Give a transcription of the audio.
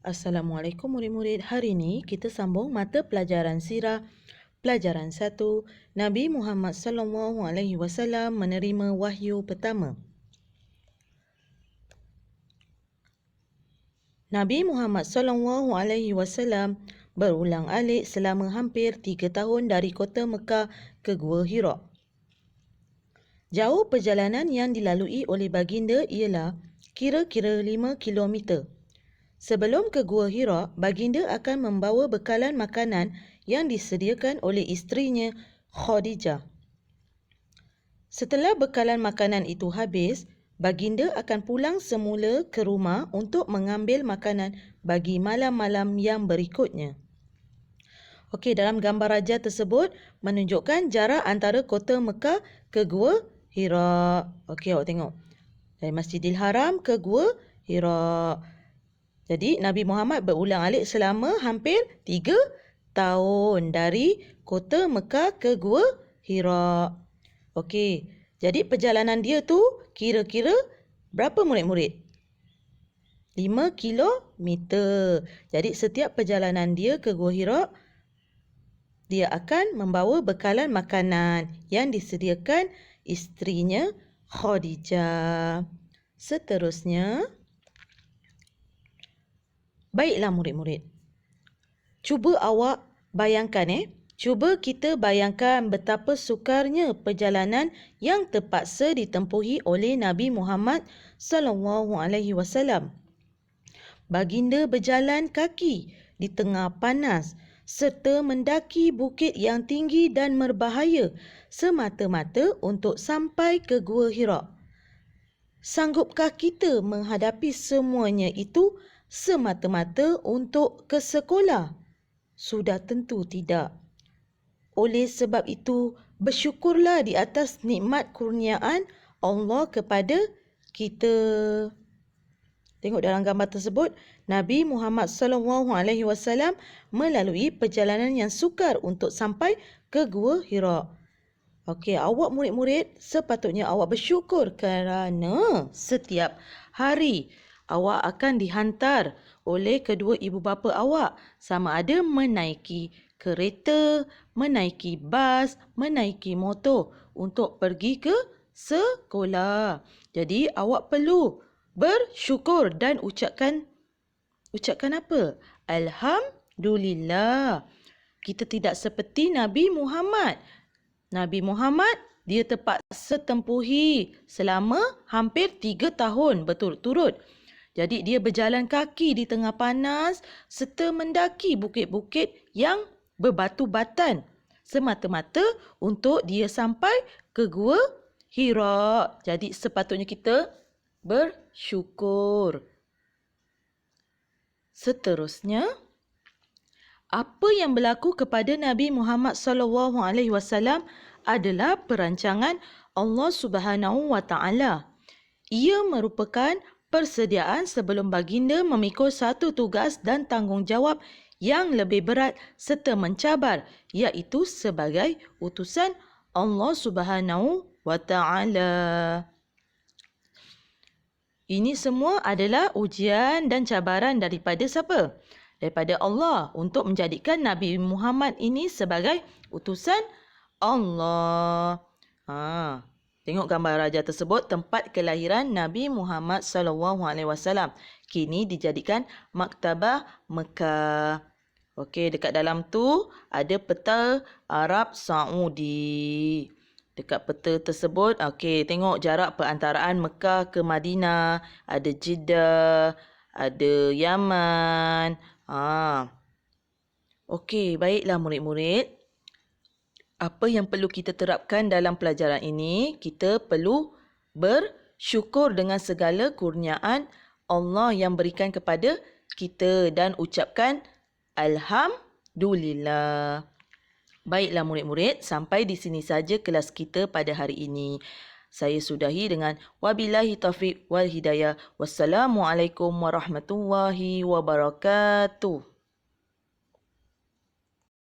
Assalamualaikum murid-murid. Hari ini kita sambung mata pelajaran sirah pelajaran 1. Nabi Muhammad SAW menerima wahyu pertama. Nabi Muhammad SAW berulang-alik selama hampir 3 tahun dari kota Mekah ke Gua Hira. Jauh perjalanan yang dilalui oleh baginda ialah kira-kira 5 kilometer. Sebelum ke Gua Hira, baginda akan membawa bekalan makanan yang disediakan oleh isterinya Khadijah. Setelah bekalan makanan itu habis, baginda akan pulang semula ke rumah untuk mengambil makanan bagi malam-malam yang berikutnya. Okey, dalam gambar raja tersebut menunjukkan jarak antara kota Mekah ke Gua Hira. Okey, awak tengok. Dari Masjidil Haram ke Gua Hira. Jadi Nabi Muhammad berulang-alik selama hampir 3 tahun dari kota Mekah ke Gua Hira. Okey, jadi perjalanan dia tu kira-kira berapa murid-murid? 5 kilometer. Jadi setiap perjalanan dia ke Gua Hira, dia akan membawa bekalan makanan yang disediakan isterinya Khadijah. Seterusnya, baiklah murid-murid. Cuba awak bayangkan Cuba kita bayangkan betapa sukarnya perjalanan yang terpaksa ditempuhi oleh Nabi Muhammad SAW. Baginda berjalan kaki di tengah panas serta mendaki bukit yang tinggi dan berbahaya semata-mata untuk sampai ke Gua Hira. Sanggupkah kita menghadapi semuanya itu semata-mata untuk ke sekolah? Sudah tentu tidak. Oleh sebab itu, bersyukurlah di atas nikmat kurniaan Allah kepada kita. Tengok dalam gambar tersebut, Nabi Muhammad SAW melalui perjalanan yang sukar untuk sampai ke Gua Hira. Okey, awak murid-murid sepatutnya awak bersyukur kerana setiap hari awak akan dihantar oleh kedua ibu bapa awak, sama ada menaiki kereta, menaiki bas, menaiki motor untuk pergi ke sekolah. Jadi awak perlu bersyukur dan ucapkan apa? Alhamdulillah. Kita tidak seperti Nabi Muhammad. Nabi Muhammad dia terpaksa tempuhi selama hampir 3 tahun berturut-turut. Jadi dia berjalan kaki di tengah panas serta mendaki bukit-bukit yang berbatu-batan semata-mata untuk dia sampai ke Gua Hira. Jadi sepatutnya kita bersyukur. Seterusnya, apa yang berlaku kepada Nabi Muhammad SAW adalah perancangan Allah Subhanahu Wa Taala. Ia merupakan persediaan sebelum baginda memikul satu tugas dan tanggungjawab yang lebih berat serta mencabar, iaitu sebagai utusan Allah Subhanahu Wa Taala. Ini semua adalah ujian dan cabaran daripada siapa? Daripada Allah untuk menjadikan Nabi Muhammad ini sebagai utusan Allah. Tengok gambar raja tersebut, tempat kelahiran Nabi Muhammad SAW. Kini dijadikan Maktabah Mekah. Okey, dekat dalam tu ada peta Arab Saudi. Dekat peta tersebut, okey, tengok jarak perantaraan Mekah ke Madinah. Ada Jeddah, ada Yaman. Okey, baiklah murid-murid. Apa yang perlu kita terapkan dalam pelajaran ini? Kita perlu bersyukur dengan segala kurniaan Allah yang berikan kepada kita dan ucapkan Alhamdulillah. Baiklah murid-murid, sampai di sini saja kelas kita pada hari ini. Saya sudahi dengan wabillahi taufiq wal hidayah. Wassalamualaikum warahmatullahi wabarakatuh.